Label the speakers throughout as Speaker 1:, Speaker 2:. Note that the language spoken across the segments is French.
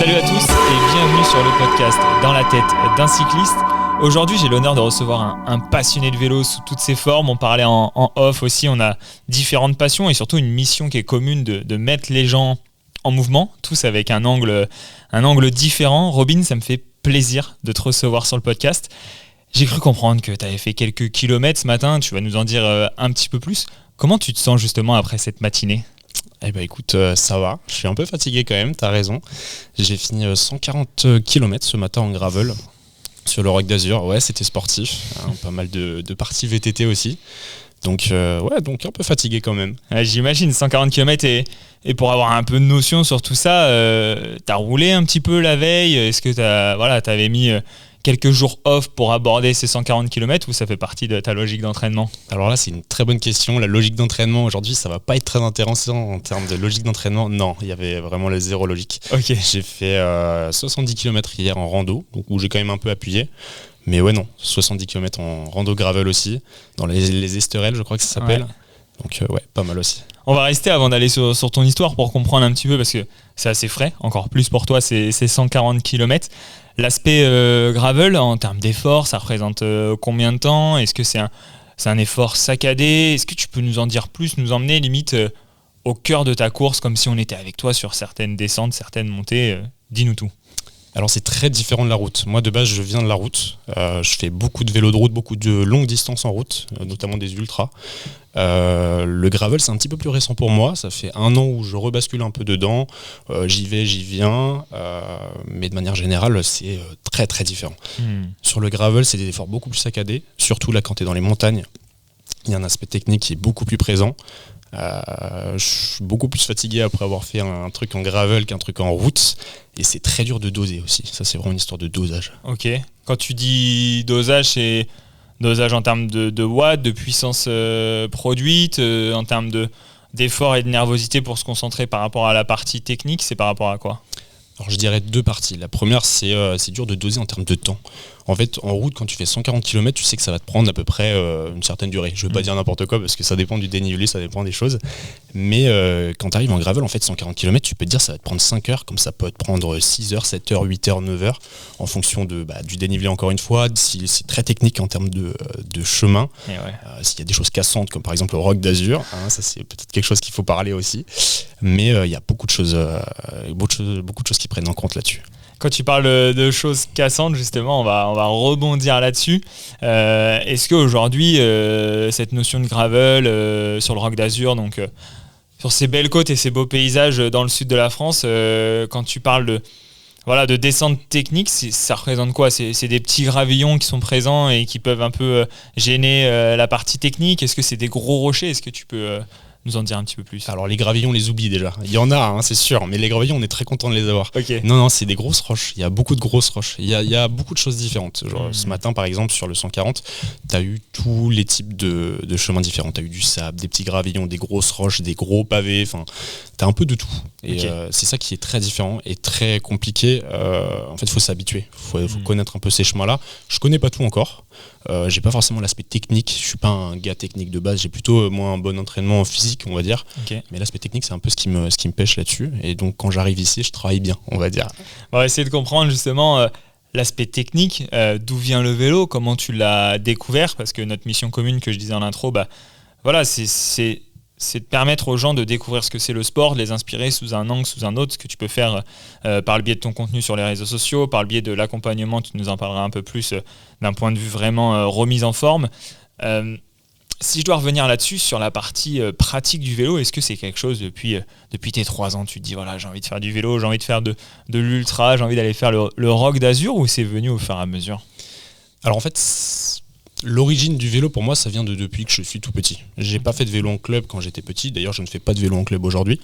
Speaker 1: Salut à tous et bienvenue sur le podcast Dans la tête d'un cycliste. Aujourd'hui, j'ai l'honneur de recevoir un passionné de vélo sous toutes ses formes. On parlait en off aussi, on a différentes passions et surtout une mission qui est commune de mettre les gens en mouvement, tous avec un angle différent. Robin, ça me fait plaisir de te recevoir sur le podcast. J'ai cru comprendre que tu avais fait quelques kilomètres ce matin, tu vas nous en dire un petit peu plus. Comment tu te sens justement après cette matinée ?
Speaker 2: Eh ben écoute, ça va, je suis un peu fatigué quand même, t'as raison. J'ai fini 140 km ce matin en gravel sur le Roc d'Azur. Ouais, c'était sportif, pas mal de parties VTT aussi. Donc un peu fatigué quand même.
Speaker 1: J'imagine, 140 km et pour avoir un peu de notion sur tout ça, t'as roulé un petit peu la veille. Est-ce que t'avais mis quelques jours off pour aborder ces 140 km ou ça fait partie de ta logique d'entraînement ?
Speaker 2: Alors là, c'est une très bonne question. La logique d'entraînement aujourd'hui, ça va pas être très intéressant en termes de logique d'entraînement. Non, il y avait vraiment le zéro logique.
Speaker 1: Okay.
Speaker 2: J'ai fait 70 km hier en rando, donc où j'ai quand même un peu appuyé. Mais ouais, non, 70 km en rando gravel aussi, dans les Esterelles, je crois que ça s'appelle. Ouais. Donc pas mal aussi.
Speaker 1: On va rester avant d'aller sur ton histoire pour comprendre un petit peu, parce que c'est assez frais, encore plus pour toi, ces 140 km. L'aspect gravel, en termes d'effort, ça représente combien de temps ? Est-ce que c'est un effort saccadé ? Est-ce que tu peux nous en dire plus, nous emmener limite au cœur de ta course, comme si on était avec toi sur certaines descentes, certaines montées ? Dis-nous tout.
Speaker 2: Alors c'est très différent de la route. Moi de base je viens de la route. Je fais beaucoup de vélo de route, beaucoup de longues distances en route, notamment des ultras. Le gravel c'est un petit peu plus récent pour moi. Ça fait 1 an où je rebascule un peu dedans. J'y vais, j'y viens. Mais de manière générale c'est très très différent. Sur le gravel c'est des efforts beaucoup plus saccadés. Surtout là quand tu es dans les montagnes. Il y a un aspect technique qui est beaucoup plus présent. Je suis beaucoup plus fatigué après avoir fait un truc en gravel qu'un truc en route et c'est très dur de doser aussi, ça c'est vraiment une histoire de dosage.
Speaker 1: Ok, quand tu dis dosage, c'est dosage en termes de watts, de puissance produite, en termes d'effort et de nervosité pour se concentrer par rapport à la partie technique, c'est par rapport à quoi ?
Speaker 2: Alors je dirais 2 parties. La première c'est dur de doser en termes de temps. En fait en route quand tu fais 140 km tu sais que ça va te prendre à peu près une certaine durée. Je ne veux pas dire n'importe quoi parce que ça dépend du dénivelé, ça dépend des choses. Mais quand tu arrives en gravel en fait 140 km tu peux te dire ça va te prendre 5 heures comme ça peut te prendre 6 heures, 7 heures, 8 heures, 9 heures en fonction du dénivelé encore une fois. Si c'est très technique en termes de chemin. S'il y a des choses cassantes comme par exemple le Roc d'Azur, ça c'est peut-être quelque chose qu'il faut parler aussi. Mais il y a beaucoup de choses qui prennent en compte là-dessus.
Speaker 1: Quand tu parles de choses cassantes, justement, on va rebondir là-dessus. Est-ce qu'aujourd'hui, cette notion de gravel sur le Roc d'Azur, donc sur ces belles côtes et ces beaux paysages dans le sud de la France, quand tu parles de descente technique, ça représente quoi ? C'est des petits gravillons qui sont présents et qui peuvent un peu gêner la partie technique ? Est-ce que c'est des gros rochers ? Est-ce que tu peux nous en dire un petit peu plus ?
Speaker 2: Alors les gravillons, on les oublie déjà. Il y en a, c'est sûr, mais les gravillons, on est très content de les avoir.
Speaker 1: Okay.
Speaker 2: Non, c'est des grosses roches. Il y a beaucoup de grosses roches. Il y a beaucoup de choses différentes. Genre, ce matin, par exemple, sur le 140, tu as eu tous les types de chemins différents. Tu as eu du sable, des petits gravillons, des grosses roches, des gros pavés. Enfin, tu as un peu de tout. Et c'est ça qui est très différent et très compliqué. En fait, il faut s'habituer. Il faut connaître un peu ces chemins-là. Je connais pas tout encore. J'ai pas forcément l'aspect technique, je suis pas un gars technique de base, j'ai plutôt moi un bon entraînement physique on va dire, mais l'aspect technique c'est un peu ce qui me pêche là-dessus et donc quand j'arrive ici je travaille bien on va dire.
Speaker 1: On va essayer de comprendre justement l'aspect technique, d'où vient le vélo, comment tu l'as découvert, parce que notre mission commune que je disais en intro, c'est de permettre aux gens de découvrir ce que c'est le sport, de les inspirer sous un angle, sous un autre, ce que tu peux faire par le biais de ton contenu sur les réseaux sociaux, par le biais de l'accompagnement, tu nous en parleras un peu plus d'un point de vue vraiment remise en forme. Si je dois revenir là-dessus, sur la partie pratique du vélo, est-ce que c'est quelque chose depuis tes 3 ans, tu te dis voilà j'ai envie de faire du vélo, j'ai envie de faire de l'ultra, j'ai envie d'aller faire le Roc d'Azur, ou c'est venu au fur et à mesure ?
Speaker 2: Alors en fait, l'origine du vélo pour moi ça vient depuis que je suis tout petit. J'ai pas fait de vélo en club quand j'étais petit, d'ailleurs je ne fais pas de vélo en club aujourd'hui,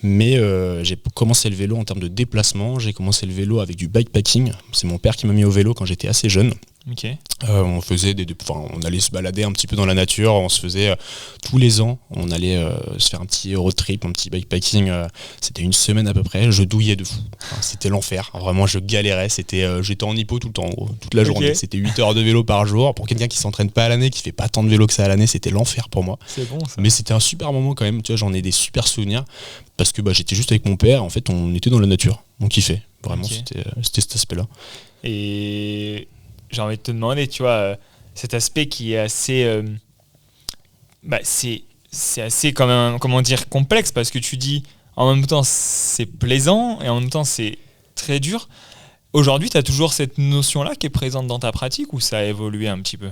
Speaker 2: mais j'ai commencé le vélo en termes de déplacement, j'ai commencé le vélo avec du bikepacking, c'est mon père qui m'a mis au vélo quand j'étais assez jeune.
Speaker 1: Ok.
Speaker 2: On faisait on allait se balader un petit peu dans la nature. On se faisait tous les ans, on allait se faire un petit road trip, un petit bikepacking. C'était une semaine à peu près. Je douillais de fou. Enfin, c'était l'enfer. Vraiment, je galérais. J'étais en hypo tout le temps, en gros, toute la journée. C'était 8 heures de vélo par jour. Pour quelqu'un qui s'entraîne pas à l'année, qui fait pas tant de vélo que ça à l'année, c'était l'enfer pour moi.
Speaker 1: C'est bon ça.
Speaker 2: Mais c'était un super moment quand même. Tu vois, j'en ai des super souvenirs parce que j'étais juste avec mon père. En fait, on était dans la nature. On kiffait. Vraiment, c'était cet aspect-là.
Speaker 1: Et j'ai envie de te demander, tu vois, cet aspect qui est assez... c'est assez, comment dire, complexe, parce que tu dis, en même temps, c'est plaisant, et en même temps, c'est très dur. Aujourd'hui, tu as toujours cette notion-là qui est présente dans ta pratique, ou ça a évolué un petit peu ?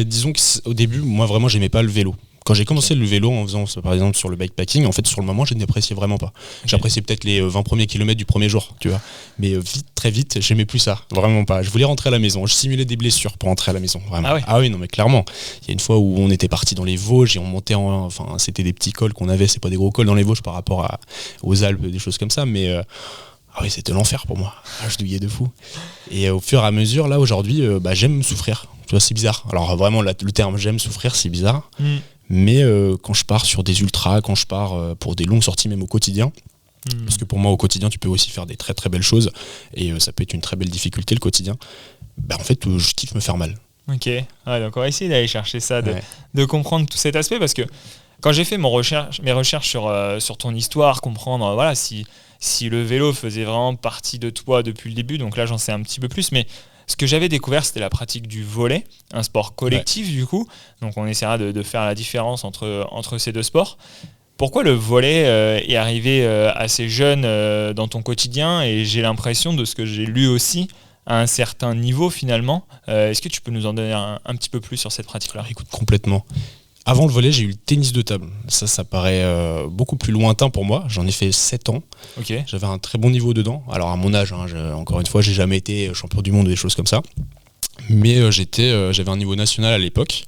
Speaker 2: Disons qu'au début, moi, vraiment, j'aimais pas le vélo. Quand j'ai commencé le vélo en faisant par exemple sur le bikepacking, en fait sur le moment je n'appréciais vraiment pas. J'appréciais peut-être les 20 premiers kilomètres du premier jour, tu vois. Mais très vite, j'aimais plus ça, vraiment pas. Je voulais rentrer à la maison, je simulais des blessures pour rentrer à la maison, vraiment. Ah oui, non mais clairement. Il y a une fois où on était parti dans les Vosges et on montait c'était des petits cols qu'on avait, c'est pas des gros cols dans les Vosges par rapport aux Alpes, des choses comme ça, mais ah oui, c'était l'enfer pour moi. Je douillais de fou. Et au fur et à mesure, là aujourd'hui, j'aime souffrir. Tu vois, c'est bizarre. Alors vraiment, le terme j'aime souffrir, c'est bizarre. Mais quand je pars sur des ultras, quand je pars pour des longues sorties même au quotidien, parce que pour moi au quotidien tu peux aussi faire des très très belles choses et ça peut être une très belle difficulté le quotidien, en fait je kiffe me faire mal.
Speaker 1: Ok, donc on va essayer d'aller chercher ça, de comprendre tout cet aspect, parce que quand j'ai fait mes recherches sur ton histoire, comprendre si le vélo faisait vraiment partie de toi depuis le début, donc là j'en sais un petit peu plus, mais ce que j'avais découvert, c'était la pratique du volley, un sport collectif du coup. Donc on essaiera de faire la différence entre ces deux sports. Pourquoi le volley est arrivé assez jeune dans ton quotidien, et j'ai l'impression de ce que j'ai lu aussi à un certain niveau finalement. Est-ce que tu peux nous en donner un petit peu plus sur cette pratique-là ?
Speaker 2: Écoute, complètement. Avant le volley, j'ai eu le tennis de table. Ça paraît beaucoup plus lointain pour moi. J'en ai fait 7 ans.
Speaker 1: Okay.
Speaker 2: J'avais un très bon niveau dedans. Alors à mon âge, encore une fois, j'ai jamais été champion du monde ou des choses comme ça. Mais j'avais un niveau national à l'époque.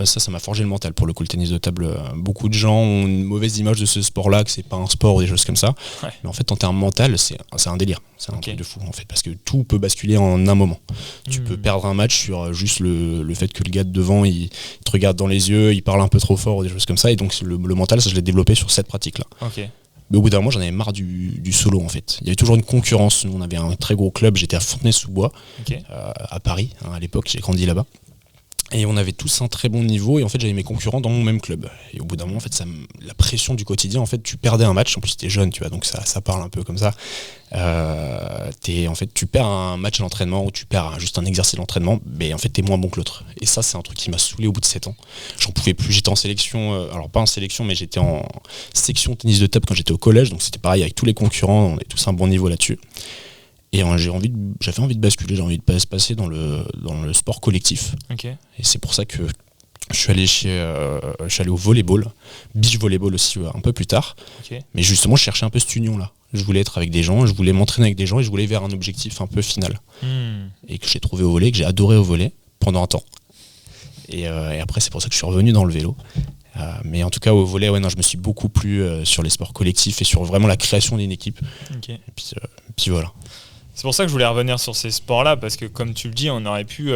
Speaker 2: Ça m'a forgé le mental pour le coup, le tennis de table. Beaucoup de gens ont une mauvaise image de ce sport-là, que c'est pas un sport ou des choses comme ça. Ouais. Mais en fait, en termes mental, c'est un délire. C'est un truc de fou en fait, parce que tout peut basculer en un moment. Tu peux perdre un match sur juste le fait que le gars de devant, il te regarde dans les yeux, il parle un peu trop fort ou des choses comme ça. Et donc le mental, ça je l'ai développé sur cette pratique-là.
Speaker 1: Okay.
Speaker 2: Mais au bout d'un moment, j'en avais marre du solo en fait. Il y avait toujours une concurrence. Nous, on avait un très gros club, j'étais à Fontenay-sous-Bois, à Paris, à l'époque, j'ai grandi là-bas. Et on avait tous un très bon niveau, et en fait j'avais mes concurrents dans mon même club. Et au bout d'un moment, en fait, la pression du quotidien, en fait, tu perdais un match, en plus t'es jeune, tu vois, donc ça parle un peu comme ça. En fait, tu perds un match d'entraînement, ou tu perds juste un exercice d'entraînement, mais en fait t'es moins bon que l'autre. Et ça, c'est un truc qui m'a saoulé au bout de 7 ans. J'en pouvais plus, j'étais en sélection, alors pas en sélection, mais j'étais en section tennis de table quand j'étais au collège, donc c'était pareil avec tous les concurrents, on avait tous un bon niveau là-dessus. Et j'avais envie de basculer, j'ai envie de passer dans le sport collectif.
Speaker 1: Okay.
Speaker 2: Et c'est pour ça que je suis allé au volleyball, beach volleyball aussi un peu plus tard.
Speaker 1: Okay.
Speaker 2: Mais justement, je cherchais un peu cette union-là. Je voulais être avec des gens, je voulais m'entraîner avec des gens, et je voulais vers un objectif un peu final. Et que j'ai trouvé au volley, que j'ai adoré au volley pendant un temps. Et après, c'est pour ça que je suis revenu dans le vélo. Mais en tout cas, au volley, je me suis beaucoup plu sur les sports collectifs et sur vraiment la création d'une équipe.
Speaker 1: Okay.
Speaker 2: Et puis voilà.
Speaker 1: C'est pour ça que je voulais revenir sur ces sports-là, parce que comme tu le dis, on aurait pu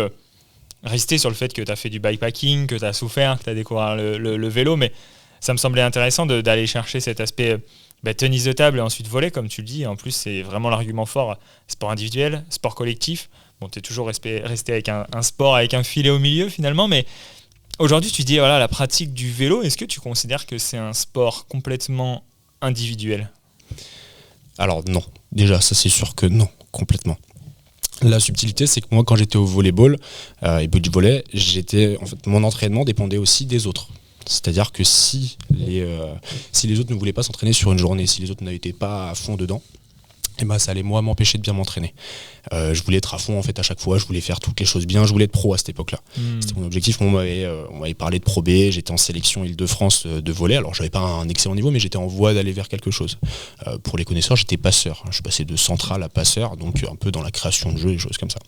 Speaker 1: rester sur le fait que tu as fait du bikepacking, que tu as souffert, que tu as découvert le vélo, mais ça me semblait intéressant d'aller chercher cet aspect tennis de table et ensuite volley, comme tu le dis. En plus, c'est vraiment l'argument fort, sport individuel, sport collectif. Bon, tu es toujours resté avec un sport avec un filet au milieu finalement, mais aujourd'hui, tu dis la pratique du vélo, est-ce que tu considères que c'est un sport complètement individuel ?
Speaker 2: Alors non, déjà ça c'est sûr que non, complètement. La subtilité, c'est que moi quand j'étais au volleyball et beach volley, mon entraînement dépendait aussi des autres. C'est-à-dire que si les autres ne voulaient pas s'entraîner sur une journée, si les autres n'étaient pas à fond dedans, ça allait moi m'empêcher de bien m'entraîner. Je voulais être à fond en fait à chaque fois, je voulais faire toutes les choses bien, je voulais être pro à cette époque-là. C'était mon objectif. On m'avait parlé de Pro B, j'étais en sélection Île-de-France de volley. Alors j'avais pas un excellent niveau, mais j'étais en voie d'aller vers quelque chose. Pour les connaisseurs, j'étais passeur. Je passais de central à passeur, donc un peu dans la création de jeux, des choses comme ça.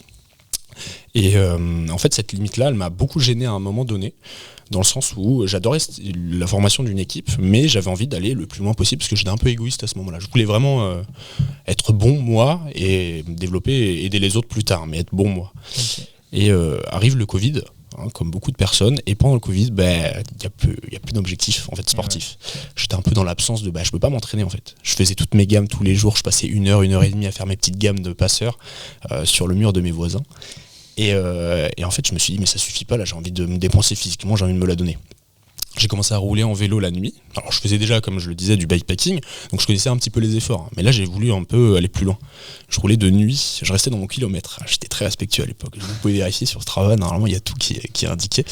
Speaker 2: Et en fait, cette limite-là, elle m'a beaucoup gêné à un moment donné, dans le sens où j'adorais la formation d'une équipe, mais j'avais envie d'aller le plus loin possible, parce que j'étais un peu égoïste à ce moment-là. Je voulais vraiment être bon, moi, et me développer et aider les autres plus tard, mais être bon, moi. Okay. Et arrive le Covid, comme beaucoup de personnes, et pendant le Covid, il y a plus d'objectifs en fait, sportifs. Ouais. J'étais un peu dans l'absence de je peux pas m'entraîner en fait. Je faisais toutes mes gammes tous les jours, je passais 1 heure et demie à faire mes petites gammes de passeurs sur le mur de mes voisins. Et en fait, je me suis dit, mais ça suffit pas, là, j'ai envie de me dépenser physiquement, j'ai envie de me la donner. J'ai commencé à rouler en vélo la nuit. Alors je faisais déjà, comme je le disais, du bikepacking, donc je connaissais un petit peu les efforts. Mais là, j'ai voulu un peu aller plus loin. Je roulais de nuit, je restais dans mon kilomètre. J'étais très respectueux à l'époque. Vous pouvez vérifier sur Strava, normalement il y a tout qui est indiqué.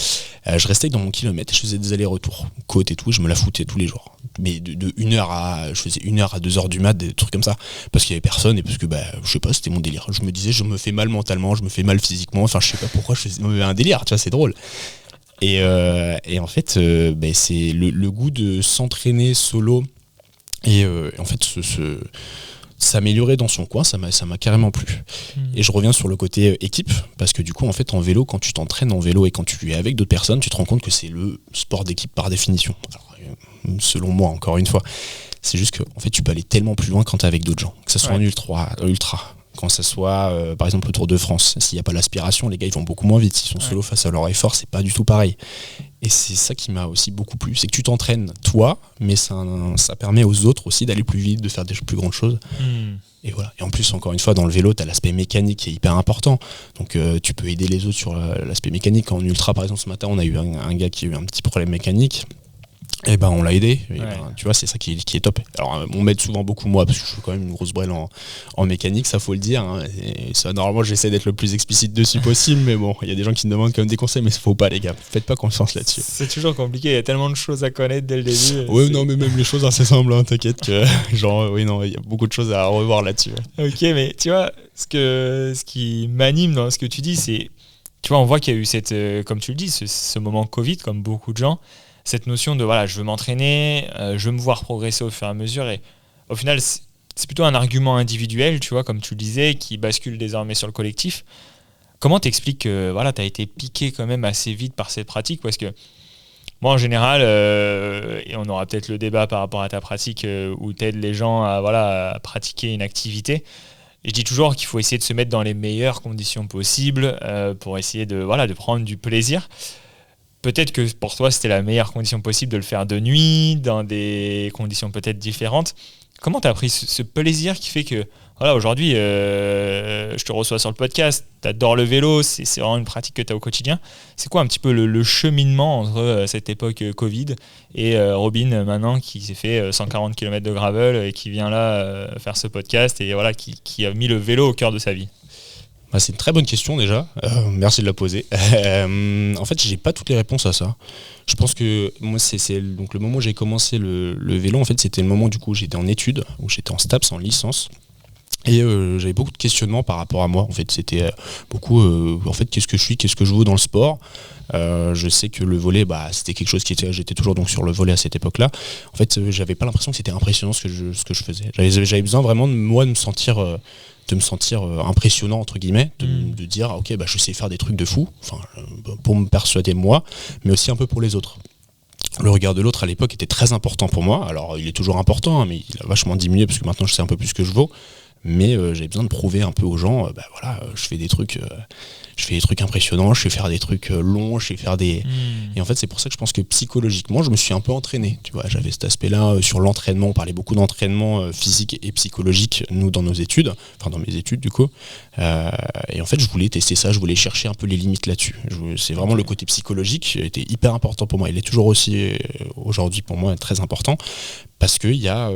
Speaker 2: Je restais dans mon kilomètre et je faisais des allers-retours. Côte et tout, je me la foutais tous les jours. Mais de 1 heure je faisais 1 heure à 2 heures du mat, des trucs comme ça. Parce qu'il y avait personne et parce que, je sais pas, c'était mon délire. Je me disais, je me fais mal mentalement, je me fais mal physiquement. Enfin, je sais pas pourquoi je faisais un délire, tu vois, c'est drôle. Et en fait, c'est le goût de s'entraîner solo et en fait s'améliorer dans son coin, ça m'a carrément plu. Et je reviens sur le côté équipe, parce que du coup, en fait, en vélo, quand tu t'entraînes en vélo et quand tu es avec d'autres personnes, tu te rends compte que c'est le sport d'équipe par définition. Alors, selon moi, encore une fois, c'est juste que en fait, tu peux aller tellement plus loin quand tu es avec d'autres gens, que ce soit en ultra. Quand ça soit par exemple le Tour de France, s'il n'y a pas l'aspiration, les gars ils vont beaucoup moins vite, s'ils sont solo face à leur effort, c'est pas du tout pareil. Et c'est ça qui m'a aussi beaucoup plu, c'est que tu t'entraînes toi, mais ça permet aux autres aussi d'aller plus vite, de faire des plus grandes choses. Et voilà. Et en plus, encore une fois, dans le vélo, tu as l'aspect mécanique qui est hyper important. Donc tu peux aider les autres sur l'aspect mécanique. En ultra, par exemple, ce matin, on a eu un gars qui a eu un petit problème mécanique. Et on l'a aidé, et tu vois, c'est ça qui est top. Alors on m'aide souvent beaucoup moi, parce que je suis quand même une grosse brêle en mécanique, ça faut le dire, hein. Et ça, normalement j'essaie d'être le plus explicite dessus possible, mais bon, il y a des gens qui me demandent quand même des conseils, mais faut pas les gars, faites pas confiance là-dessus.
Speaker 1: C'est toujours compliqué, il y a tellement de choses à connaître dès le début.
Speaker 2: Ouais, non mais même les choses assez simples, hein, t'inquiète que genre oui non, il y a beaucoup de choses à revoir là-dessus.
Speaker 1: Ok, mais tu vois, ce qui m'anime dans ce que tu dis, c'est, tu vois, on voit qu'il y a eu cette, comme tu le dis, ce moment Covid, comme beaucoup de gens, cette notion de je veux m'entraîner, je veux me voir progresser au fur et à mesure, et au final c'est plutôt un argument individuel, tu vois, comme tu le disais, qui bascule désormais sur le collectif. Comment t'expliques que tu as été piqué quand même assez vite par cette pratique? Parce que moi en général, et on aura peut-être le débat par rapport à ta pratique où tu aides les gens à pratiquer une activité, et je dis toujours qu'il faut essayer de se mettre dans les meilleures conditions possibles pour essayer de prendre du plaisir. Peut-être que pour toi, c'était la meilleure condition possible de le faire de nuit, dans des conditions peut-être différentes. Comment tu as pris ce plaisir qui fait que, aujourd'hui, je te reçois sur le podcast, tu adores le vélo, c'est vraiment une pratique que tu as au quotidien. C'est quoi un petit peu le cheminement entre cette époque Covid et Robin, maintenant, qui s'est fait 140 km de gravel et qui vient là faire ce podcast et qui a mis le vélo au cœur de sa vie?
Speaker 2: C'est une très bonne question déjà, merci de la poser. En fait, j'ai pas toutes les réponses à ça. Je pense que moi, c'est donc le moment où j'ai commencé le vélo, en fait, c'était le moment du coup où j'étais en études, où j'étais en STAPS, en licence. Et j'avais beaucoup de questionnements par rapport à moi. En fait, c'était beaucoup, en fait, qu'est-ce que je suis, qu'est-ce que je vaux dans le sport. Je sais que le volley, c'était quelque chose j'étais toujours donc sur le volley à cette époque-là. En fait, j'avais pas l'impression que c'était impressionnant ce que je faisais. J'avais besoin vraiment de me sentir impressionnant entre guillemets, de dire ok je sais faire des trucs de fou, pour me persuader moi, mais aussi un peu pour les autres. Le regard de l'autre à l'époque était très important pour moi. Alors il est toujours important, hein, mais il a vachement diminué parce que maintenant je sais un peu plus ce que je vaux. Mais j'avais besoin de prouver un peu aux gens, je fais des trucs impressionnants, je sais faire des trucs longs, je sais faire des... Et en fait c'est pour ça que je pense que psychologiquement je me suis un peu entraîné, tu vois, j'avais cet aspect-là sur l'entraînement, on parlait beaucoup d'entraînement physique et psychologique, nous dans nos études, dans mes études du coup, et en fait je voulais tester ça, je voulais chercher un peu les limites là-dessus. C'est vraiment le côté psychologique qui était hyper important pour moi, il est toujours aussi aujourd'hui pour moi très important. Parce qu'il y a,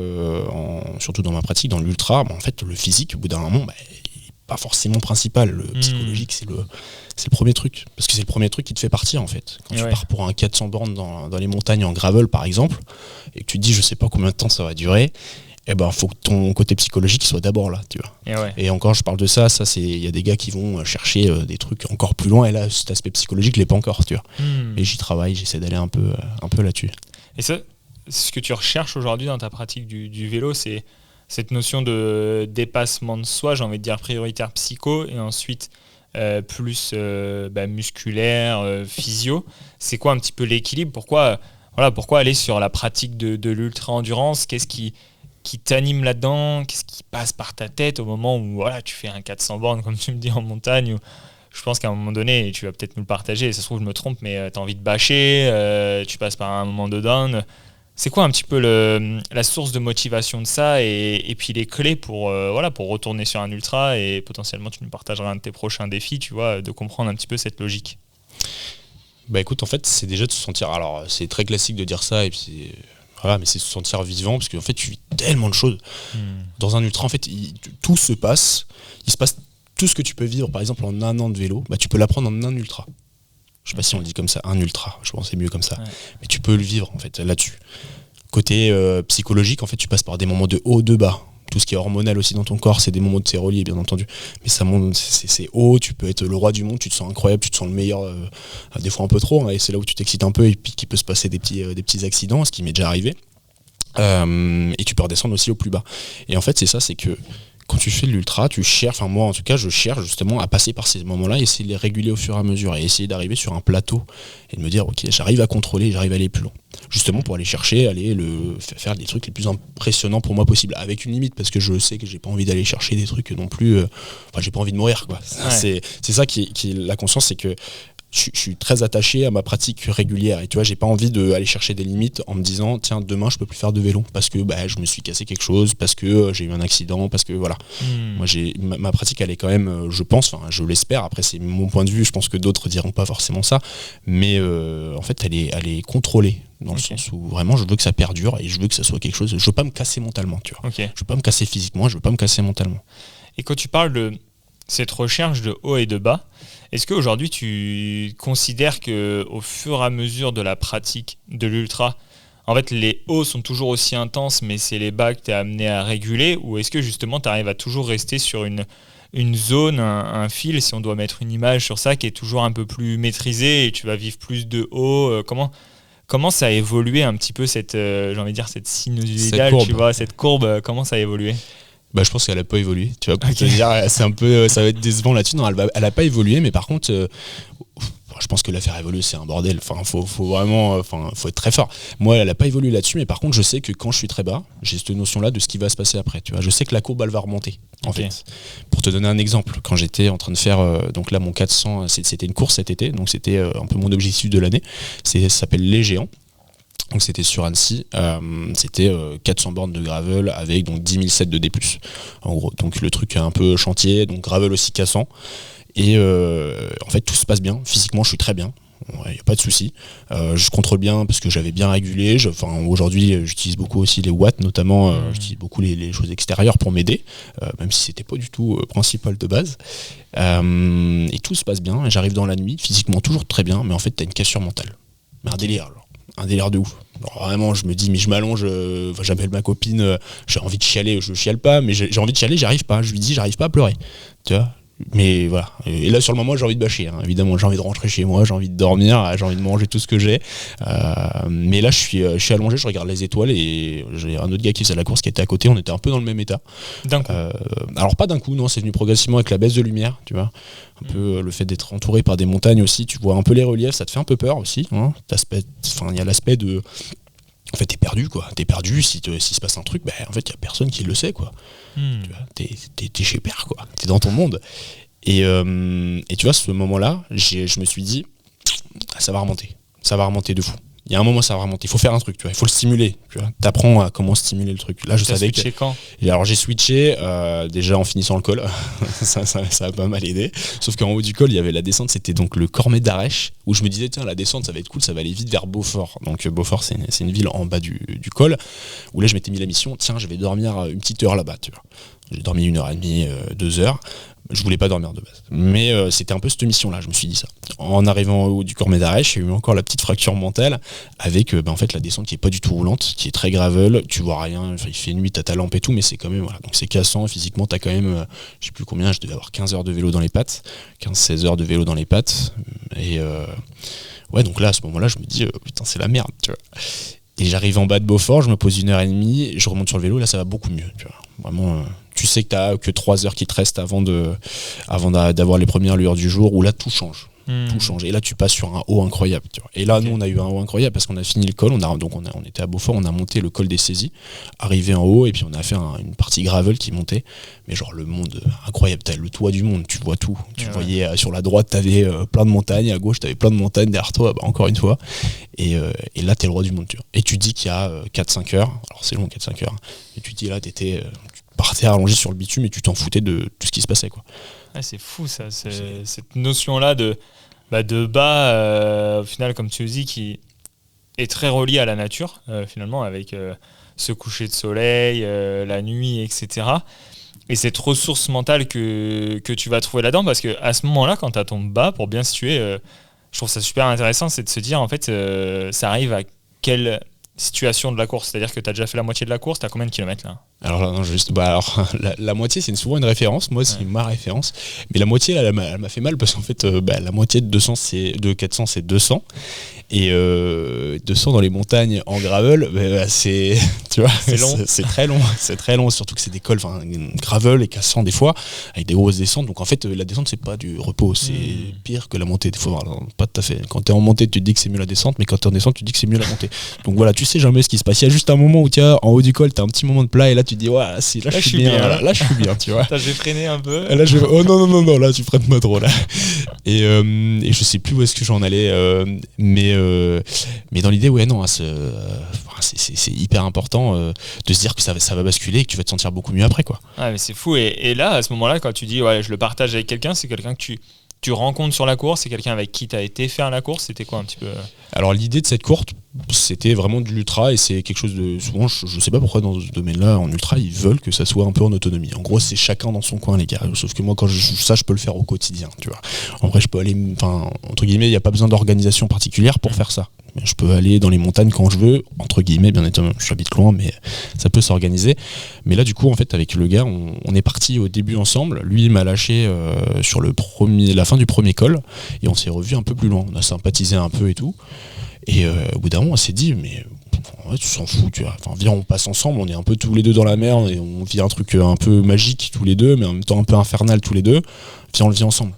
Speaker 2: surtout dans ma pratique, dans l'ultra, en fait, le physique, au bout d'un moment, il n'est pas forcément principal. Le psychologique, c'est le premier truc. Parce que c'est le premier truc qui te fait partir, en fait. Quand tu pars pour un 400 bornes dans les montagnes en gravel, par exemple, et que tu te dis, je sais pas combien de temps ça va durer, faut que ton côté psychologique soit d'abord là, tu vois. Et encore, je parle de ça, il y a des gars qui vont chercher des trucs encore plus loin, et là, cet aspect psychologique, je l'ai pas encore, tu vois. Et j'y travaille, j'essaie d'aller un peu là-dessus.
Speaker 1: Et ça, ce que tu recherches aujourd'hui dans ta pratique du vélo, c'est cette notion de dépassement de soi, j'ai envie de dire prioritaire psycho, et ensuite plus musculaire, physio. C'est quoi un petit peu l'équilibre? Pourquoi aller sur la pratique de l'ultra-endurance? Qu'est-ce qui t'anime là-dedans? Qu'est-ce qui passe par ta tête au moment où tu fais un 400 bornes, comme tu me dis, en montagne? Je pense qu'à un moment donné, et tu vas peut-être nous le partager, ça se trouve je me trompe, mais tu as envie de bâcher, tu passes par un moment de down. C'est quoi un petit peu la source de motivation de ça et puis les clés pour retourner sur un ultra, et potentiellement tu nous partageras un de tes prochains défis, tu vois, de comprendre un petit peu cette logique.
Speaker 2: Bah écoute, en fait, c'est déjà de se sentir... Alors, c'est très classique de dire ça, et puis voilà, mais c'est se sentir vivant, parce qu'en fait, tu vis tellement de choses. Dans un ultra, en fait, tout se passe. Il se passe tout ce que tu peux vivre, par exemple, en un an de vélo, tu peux l'apprendre en un ultra. Je sais pas si on le dit comme ça, un ultra, je pense que c'est mieux comme ça. Ouais. Mais tu peux le vivre, en fait, là-dessus. Côté psychologique, en fait, tu passes par des moments de haut, de bas. Tout ce qui est hormonal aussi dans ton corps, c'est des moments de relié, bien entendu. Mais ça monte, c'est haut, tu peux être le roi du monde, tu te sens incroyable, tu te sens le meilleur, des fois un peu trop, et c'est là où tu t'excites un peu, et puis qu'il peut se passer des petits accidents, ce qui m'est déjà arrivé. Et tu peux redescendre aussi au plus bas. Et en fait, c'est ça, c'est que quand tu fais de l'ultra, tu cherches, enfin moi en tout cas, je cherche justement à passer par ces moments-là, essayer de les réguler au fur et à mesure, et essayer d'arriver sur un plateau, et de me dire, ok, j'arrive à contrôler, j'arrive à aller plus loin. Justement pour aller chercher, faire des trucs les plus impressionnants pour moi possible, avec une limite, parce que je sais que j'ai pas envie d'aller chercher des trucs non plus, j'ai pas envie de mourir, quoi. Ouais. C'est ça qui la conscience, c'est que je suis très attaché à ma pratique régulière, et tu vois, j'ai pas envie d'aller chercher des limites en me disant tiens, demain je peux plus faire de vélo parce que je me suis cassé quelque chose, parce que j'ai eu un accident, parce que voilà. Moi ma pratique, elle est quand même, je pense, enfin je l'espère, après c'est mon point de vue, je pense que d'autres diront pas forcément ça, mais en fait elle est contrôlée, dans le sens où vraiment je veux que ça perdure, et je veux que ça soit quelque chose, je veux pas me casser mentalement, tu vois. Je veux pas me casser physiquement, je veux pas me casser mentalement.
Speaker 1: Et quand tu parles de cette recherche de haut et de bas, est-ce qu'aujourd'hui tu considères qu'au fur et à mesure de la pratique de l'ultra, en fait les hauts sont toujours aussi intenses, mais c'est les bas que tu es amené à réguler, ou est-ce que justement tu arrives à toujours rester sur une zone, un fil, si on doit mettre une image sur ça, qui est toujours un peu plus maîtrisé, et tu vas vivre plus de haut? Comment ça a évolué un petit peu cette sinusoïdale, tu vois, cette courbe, comment ça a évolué?
Speaker 2: Je pense qu'elle a pas évolué, tu vois, pour te dire, c'est un peu, ça va être décevant là-dessus. Non, elle a pas évolué, mais par contre, je pense que la faire évoluer, c'est un bordel. Enfin, faut vraiment, faut être très fort. Moi, elle a pas évolué là-dessus, mais par contre, je sais que quand je suis très bas, j'ai cette notion-là de ce qui va se passer après. Tu vois, je sais que la courbe, elle va remonter. En fait, pour te donner un exemple, quand j'étais en train de faire, donc là, mon 400, c'était une course cet été, donc c'était un peu mon objectif de l'année. Ça s'appelle Les Géants. Donc c'était sur Annecy, c'était 400 bornes de gravel avec donc 10 007 de D+. En gros, donc le truc un peu chantier, donc gravel aussi cassant. Et en fait tout se passe bien, physiquement je suis très bien, il n'y a pas de souci. Je contrôle bien parce que j'avais bien régulé. Aujourd'hui j'utilise beaucoup aussi les watts, notamment j'utilise beaucoup les choses extérieures pour m'aider, même si c'était pas du tout principal de base. Et tout se passe bien, j'arrive dans la nuit, physiquement toujours très bien, mais en fait t'as une cassure mentale. Mais un délire de ouf. Alors vraiment, je me dis, mais je m'allonge, j'appelle ma copine, j'ai envie de chialer, je chiale pas, mais j'ai envie de chialer, j'arrive pas. Je lui dis, j'arrive pas à pleurer. Tu vois ? Mais voilà. Et là, sur le moment, j'ai envie de bâcher. Évidemment, j'ai envie de rentrer chez moi, j'ai envie de dormir, j'ai envie de manger tout ce que j'ai. Mais là, je suis allongé, je regarde les étoiles, et j'ai un autre gars qui faisait la course qui était à côté. On était un peu dans le même état.
Speaker 1: D'un coup.
Speaker 2: Alors pas d'un coup, non. C'est venu progressivement avec la baisse de lumière, tu vois. Un peu le fait d'être entouré par des montagnes aussi. Tu vois un peu les reliefs, ça te fait un peu peur aussi. Il y a l'aspect de... En fait, t'es perdu, quoi. T'es perdu, s'il se passe un truc, en fait, il n'y a personne qui le sait, quoi. Tu vois, t'es chez père, quoi. T'es dans ton monde. Et tu vois, ce moment-là, je me suis dit, ça va remonter. Ça va remonter de fou. Il y a un moment, ça va remonter. Il faut faire un truc, tu vois. Il faut le stimuler, tu vois. T'apprends à comment stimuler le truc. Là, je savais que...
Speaker 1: quand ?
Speaker 2: Et alors, j'ai switché déjà en finissant le col. ça a pas mal aidé. Sauf qu'en haut du col, il y avait la descente. C'était donc le Cormet d'Arèche, où je me disais, tiens, la descente, ça va être cool. Ça va aller vite vers Beaufort. Donc, Beaufort, c'est une ville en bas du col, où là, je m'étais mis la mission. Tiens, je vais dormir une petite heure là-bas, tu vois. J'ai dormi 1h30, 2 heures. Je voulais pas dormir de base. Mais c'était un peu cette mission-là, je me suis dit ça. En arrivant au haut du Cormet d'Arèche, j'ai eu encore la petite fracture mentale avec en fait la descente qui est pas du tout roulante, qui est très gravel, tu vois rien, il fait nuit, t'as ta lampe et tout, mais c'est quand même, voilà, donc c'est cassant, physiquement t'as quand même, je sais plus combien, je devais avoir 15 heures de vélo dans les pattes, 15-16 heures de vélo dans les pattes, et ouais, donc là, à ce moment-là, je me dis, putain, c'est la merde, tu vois. Et j'arrive en bas de Beaufort, je me pose 1h30, je remonte sur le vélo, et là ça va beaucoup mieux, tu vois. Vraiment, tu sais que t'as que 3 heures qui te restent avant d'avoir les premières lueurs du jour, où là tout change. Tout change. Et là, tu passes sur un haut incroyable. Tu vois. Et là, nous, on a eu un haut incroyable parce qu'on a fini le col. On était à Beaufort, on a monté le col des saisies, arrivé en haut, et puis on a fait une partie gravel qui montait. Mais genre, le monde incroyable. T'as le toit du monde, tu vois tout. Tu voyais sur la droite, t'avais plein de montagnes, à gauche, t'avais plein de montagnes derrière toi, encore une fois. Et là, t'es le roi du monde. Tu vois. Et tu dis qu'il y a 4-5 heures. Alors, c'est long, 4-5 heures. Et tu dis là, tu partais allongé sur le bitume et tu t'en foutais de tout ce qui se passait, quoi.
Speaker 1: Ouais, c'est fou, ça. Cette notion-là de bas, au final, comme tu le dis, qui est très reliée à la nature, finalement, avec ce coucher de soleil, la nuit, etc. Et cette ressource mentale que tu vas trouver là-dedans, parce qu'à ce moment-là, quand tu as ton bas, pour bien situer, je trouve ça super intéressant, c'est de se dire, en fait, ça arrive à quelle situation de la course? C'est-à-dire que tu as déjà fait la moitié de la course, tu as combien de kilomètres là?
Speaker 2: Alors là, non, la moitié, c'est souvent une référence. Moi, c'est ma référence. Mais la moitié, elle m'a fait mal parce qu'en fait, la moitié de 400, c'est 200. Et 200 dans les montagnes en gravel, c'est, tu vois,
Speaker 1: c'est long.
Speaker 2: C'est très long. C'est très long, surtout que c'est des cols, gravel et cassant des fois, avec des grosses descentes. Donc en fait, la descente, c'est pas du repos, c'est pire que la montée. Des fois, alors, pas tout à fait. Quand t'es en montée, tu te dis que c'est mieux la descente, mais quand t'es en descente, tu te dis que c'est mieux la montée. Donc voilà, tu sais jamais ce qui se passe. Il y a juste un moment où en haut du col, t'as un petit moment de plat et là tu te dis, ouais, là je suis bien. Là je suis bien, tu vois.
Speaker 1: J'ai freiné un peu.
Speaker 2: Là, oh non, là tu freines pas trop là. Et je sais plus où est-ce que j'en allais, mais dans l'idée, ouais, non, c'est hyper important de se dire que ça va basculer et que tu vas te sentir beaucoup mieux après, quoi.
Speaker 1: Ah, mais c'est fou. Et là, à ce moment-là, quand tu dis, ouais, je le partage avec quelqu'un, c'est quelqu'un que tu rencontres sur la course, c'est quelqu'un avec qui tu as été faire la course, c'était quoi un petit peu?
Speaker 2: Alors l'idée de cette course, c'était vraiment de l'ultra et c'est quelque chose de... Souvent, je sais pas pourquoi dans ce domaine-là, en ultra, ils veulent que ça soit un peu en autonomie. En gros, c'est chacun dans son coin, les gars. Sauf que moi, quand je peux le faire au quotidien, tu vois. En vrai, je peux aller... entre guillemets, il n'y a pas besoin d'organisation particulière pour faire ça. Je peux aller dans les montagnes quand je veux, entre guillemets, bien évidemment, j'habite loin, mais ça peut s'organiser. Mais là, du coup, en fait, avec le gars, on est parti au début ensemble. Lui, il m'a lâché sur la fin du premier col, et on s'est revus un peu plus loin. On a sympathisé un peu et tout. Et au bout d'un moment, on s'est dit, mais ouais, tu t'en fous, tu vois. Enfin, viens, on passe ensemble, on est un peu tous les deux dans la merde, et on vit un truc un peu magique tous les deux, mais en même temps un peu infernal tous les deux. Viens, on le vit ensemble.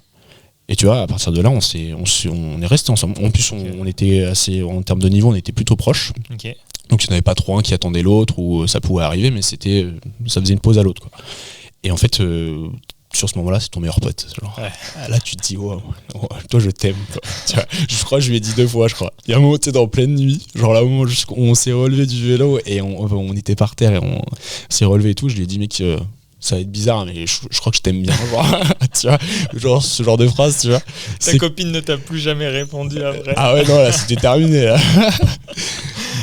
Speaker 2: Et tu vois, à partir de là, on est restés ensemble. En plus, on était assez, en termes de niveau, on était plutôt proches.
Speaker 1: Okay.
Speaker 2: Donc il n'y en avait pas trop un qui attendait l'autre, ou ça pouvait arriver, mais ça faisait une pause à l'autre, quoi. Et en fait, sur ce moment-là, c'est ton meilleur pote. Genre, là, tu te dis, wow, toi, je t'aime. Tu vois, je crois que je lui ai dit 2 fois, je crois. Il y a un moment, tu es en pleine nuit, genre là, au moment où on s'est relevé du vélo, et on était par terre, et on s'est relevé et tout. Je lui ai dit, mec, ça va être bizarre, mais je crois que je t'aime bien. Tu vois, genre ce genre de phrase, tu vois.
Speaker 1: Ta copine ne t'a plus jamais répondu après.
Speaker 2: Ah ouais, non, là, c'était terminé, là.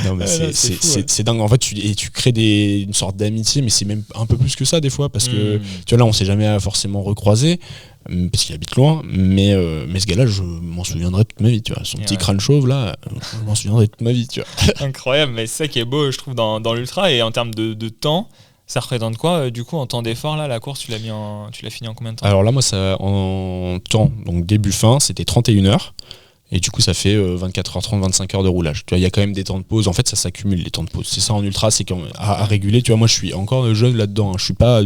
Speaker 2: Non, mais c'est dingue. En fait, tu crées une sorte d'amitié, mais c'est même un peu plus que ça, des fois, parce que, tu vois, là, on s'est jamais forcément recroisé, parce qu'il habite loin, mais ce gars-là, je m'en souviendrai toute ma vie, tu vois. Son petit crâne chauve, là, je m'en souviendrai toute ma vie, tu vois.
Speaker 1: Incroyable, mais c'est ça qui est beau, je trouve, dans l'ultra, et en termes de temps. Ça représente quoi, du coup, en temps d'effort, là, la course, tu l'as fini en combien de temps?
Speaker 2: Alors là, moi, ça, en temps, donc début-fin, c'était 31 heures. Et du coup, ça fait 24h30, 25 heures de roulage. Tu vois, il y a quand même des temps de pause. En fait, ça s'accumule, les temps de pause. C'est ça en ultra, c'est à réguler. Tu vois, moi, je suis encore jeune là-dedans. Hein. Je suis pas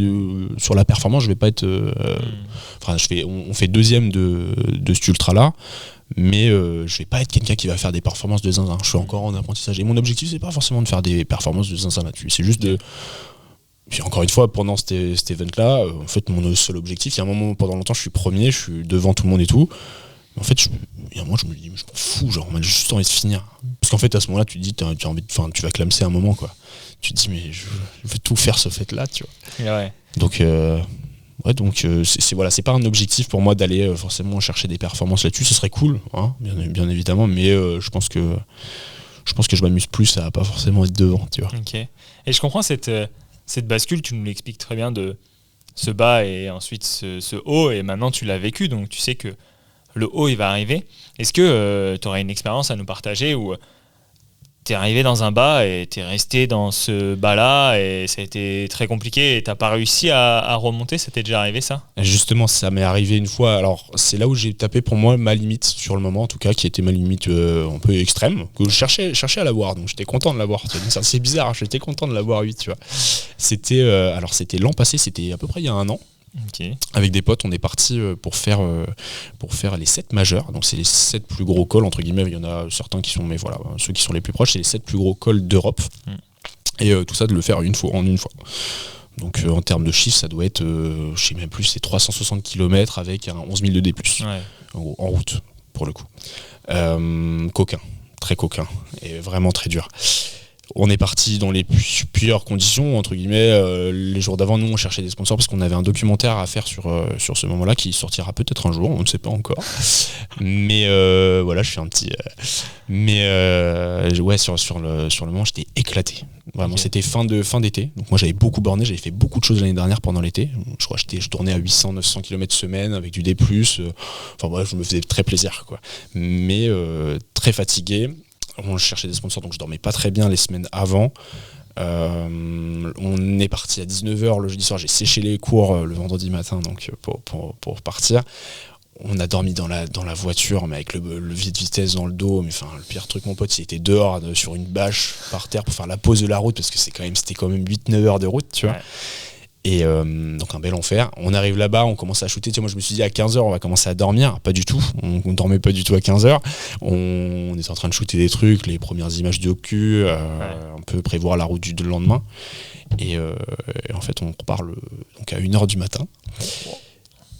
Speaker 2: sur la performance, je vais pas être... on fait deuxième de cet ultra-là. Mais je vais pas être quelqu'un qui va faire des performances de zinzin. Je suis encore en apprentissage. Et mon objectif, c'est pas forcément de faire des performances de zinzin là-dessus. C'est juste de... Puis encore une fois, pendant cet event-là, en fait, mon seul objectif, il y a un moment, pendant longtemps, je suis premier, je suis devant tout le monde et tout. En fait, il y a un moment, je me dis, je m'en fous, genre, j'ai juste envie de finir. Parce qu'en fait, à ce moment-là, tu te dis, tu vas clamser un moment, quoi. Tu te dis, mais je veux tout faire ce fait-là, tu vois.
Speaker 1: Ouais.
Speaker 2: Donc, c'est pas un objectif pour moi d'aller forcément chercher des performances là-dessus. Ce serait cool, hein, bien évidemment, mais je pense que je m'amuse plus à pas forcément être devant, tu vois.
Speaker 1: Ok. Et je comprends cette bascule, tu nous l'expliques très bien, de ce bas et ensuite ce haut, et maintenant tu l'as vécu, donc tu sais que le haut il va arriver. Est-ce que tu aurais une expérience à nous partager où t'es arrivé dans un bas et t'es resté dans ce bas-là et ça a été très compliqué et t'as pas réussi à remonter, ça t'est déjà arrivé ça ?
Speaker 2: Justement, ça m'est arrivé une fois. Alors, c'est là où j'ai tapé pour moi ma limite, sur le moment en tout cas, qui était ma limite un peu extrême, que je cherchais à l'avoir, donc j'étais content de l'avoir. C'est bizarre, j'étais content de l'avoir 8, tu vois. C'était l'an passé, c'était à peu près il y a un an.
Speaker 1: Okay.
Speaker 2: Avec des potes, on est parti pour faire les 7 majeurs. Donc c'est les 7 plus gros cols, entre guillemets. Il y en a certains qui sont, mais voilà, ceux qui sont les plus proches, c'est les 7 plus gros cols d'Europe. Et tout ça de le faire en une fois. Donc en termes de chiffres, ça doit être, je sais même plus, c'est 360 km avec un 11 000 de D+.
Speaker 1: Ouais.
Speaker 2: En route, pour le coup. Coquin, très coquin, et vraiment très dur. On est parti dans les pires conditions, entre guillemets. Les jours d'avant, nous, on cherchait des sponsors parce qu'on avait un documentaire à faire sur ce moment-là qui sortira peut-être un jour, on ne sait pas encore. Mais voilà, je fais un petit... ouais, sur le moment, j'étais éclaté. Vraiment, okay. C'était fin d'été. Donc moi, j'avais beaucoup borné, j'avais fait beaucoup de choses l'année dernière pendant l'été. Je crois que je tournais à 800-900 km semaine avec du D+. Enfin bref, je me faisais très plaisir, quoi. Mais très fatigué. On cherchait des sponsors, donc je dormais pas très bien les semaines avant. On est parti à 19h le jeudi soir, j'ai séché les cours le vendredi matin donc pour partir. On a dormi dans la voiture, mais avec le levier de vitesse dans le dos. Mais enfin, le pire truc, mon pote, il était dehors sur une bâche par terre pour faire la pause de la route, parce que c'était quand même 8-9 heures de route, tu vois. Ouais. Et donc un bel enfer. On arrive là-bas, on commence à shooter. Tu sais, moi je me suis dit à 15h on va commencer à dormir. Pas du tout, on dormait pas du tout à 15h. On était en train de shooter des trucs, les premières images de cul, un peu prévoir la route du lendemain. Et en fait on repart donc à 1h du matin.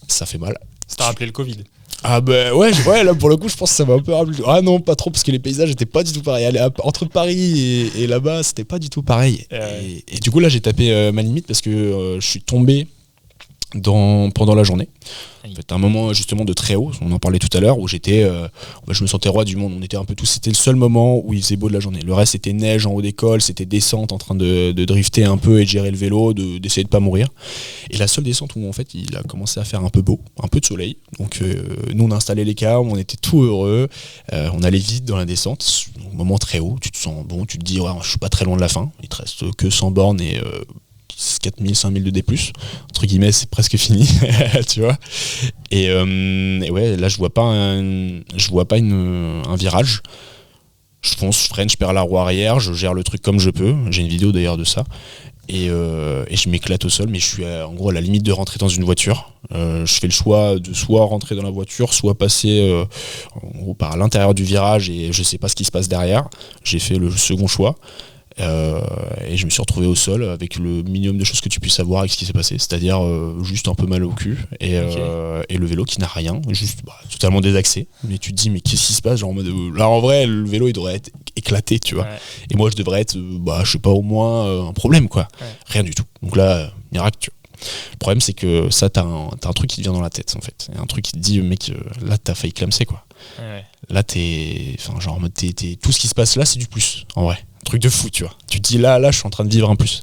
Speaker 2: Ça fait mal.
Speaker 1: Ça t'a rappelé le Covid ?
Speaker 2: Ah bah ouais, là pour le coup je pense que ça m'a un peu rappelé. Ah non, pas trop, parce que les paysages étaient pas du tout pareils. Entre Paris et là-bas, c'était pas du tout pareil. Et du coup là j'ai tapé ma limite parce que je suis tombé pendant la journée. En fait, un moment justement de très haut, on en parlait tout à l'heure, où je me sentais roi du monde. On était un peu tous, c'était le seul moment où il faisait beau de la journée. Le reste c'était neige en haut des cols, c'était descente en train de drifter un peu et de gérer le vélo, d'essayer de pas mourir. Et la seule descente où en fait il a commencé à faire un peu beau, un peu de soleil. Donc nous on a installé les câbles, on était tout heureux, on allait vite dans la descente. Donc, moment très haut, tu te sens bon, tu te dis ouais, je suis pas très loin de la fin, il te reste que 100 bornes et 4000, 5000 de D+, entre guillemets, c'est presque fini, tu vois. Et ouais, là, je vois pas un virage. Je fonce, je freine, je perds la roue arrière, je gère le truc comme je peux. J'ai une vidéo d'ailleurs de ça. Et je m'éclate au sol, mais je suis en gros à la limite de rentrer dans une voiture. Je fais le choix de soit rentrer dans la voiture, soit passer en gros par l'intérieur du virage, et je sais pas ce qui se passe derrière. J'ai fait le second choix. Et je me suis retrouvé au sol avec le minimum de choses que tu puisses savoir avec ce qui s'est passé, c'est-à-dire juste un peu mal au cul et le vélo qui n'a rien, juste totalement désaxé. Mais tu te dis mais qu'est-ce qui se passe, genre en mode, là en vrai le vélo il devrait être éclaté, tu vois. Ouais. Et moi je devrais être je sais pas, au moins un problème, quoi. Ouais. Rien du tout. Donc là miracle, tu vois. Le problème c'est que ça t'as un truc qui te vient dans la tête en fait, et un truc qui te dit mec là t'as failli clamser, quoi. Ouais. Là tout ce qui se passe là c'est du plus en vrai. Truc de fou, tu vois. Tu te dis là je suis en train de vivre un plus.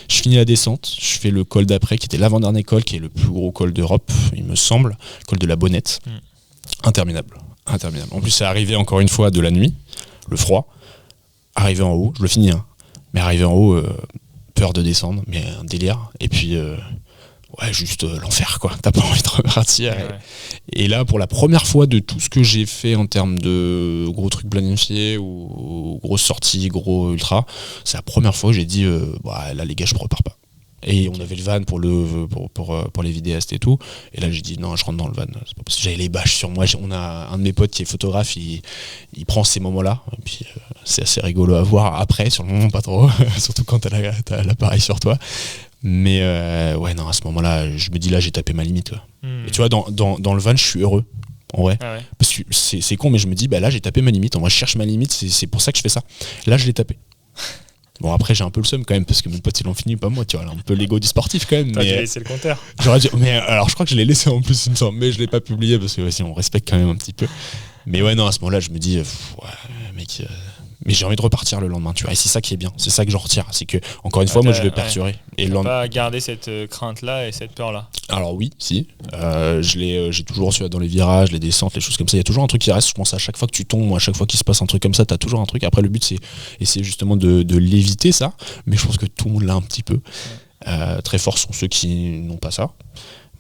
Speaker 2: Je finis la descente, je fais le col d'après qui était l'avant-dernier col, qui est le plus gros col d'Europe, il me semble, col de la Bonnette. Interminable. En plus c'est arrivé encore une fois de la nuit, le froid. Arrivé en haut, je le finis, hein. Mais arrivé en haut, peur de descendre, mais un délire. Et puis ouais, juste l'enfer, quoi. T'as pas envie de repartir. Ouais. Et là, pour la première fois de tout ce que j'ai fait en termes de gros trucs planifiés ou grosses sorties, gros ultra, c'est la première fois que j'ai dit là les gars, je repars pas. Et on avait le van pour les vidéastes et tout. Et là j'ai dit non, je rentre dans le van. C'est pas parce que j'avais les bâches sur moi. On a un de mes potes qui est photographe, il prend ces moments-là. Et puis c'est assez rigolo à voir après, sur le moment pas trop, surtout quand t'as l'appareil sur toi. Mais ouais, non, à ce moment-là, je me dis là j'ai tapé ma limite, quoi. Et tu vois, dans le van je suis heureux. En vrai, ah ouais. Parce que c'est con, mais je me dis là j'ai tapé ma limite. En vrai, je cherche ma limite, c'est pour ça que je fais ça. Là je l'ai tapé. Bon, après j'ai un peu le seum quand même, parce que mes potes ils l'ont fini, pas moi, tu vois, un peu l'ego du sportif quand même.
Speaker 1: T'as dû laisser le compteur.
Speaker 2: J'aurais dû, mais alors je crois que je l'ai laissé en plus, mais je l'ai pas publié parce que si on respecte quand même un petit peu. Mais ouais, non, à ce moment-là je me dis ouais, mec, mais j'ai envie de repartir le lendemain, tu vois. Et c'est ça qui est bien, c'est ça que j'en retire, c'est que encore une fois, moi je vais perdurer.
Speaker 1: Et le lendemain, pas garder cette crainte-là et cette peur-là.
Speaker 2: Alors oui, si, j'ai toujours su dans les virages, les descentes, les choses comme ça. Il y a toujours un truc qui reste. Je pense à chaque fois que tu tombes, à chaque fois qu'il se passe un truc comme ça, t'as toujours un truc. Après, le but c'est essayer justement de l'éviter ça, mais je pense que tout le monde l'a un petit peu. Très forts sont ceux qui n'ont pas ça.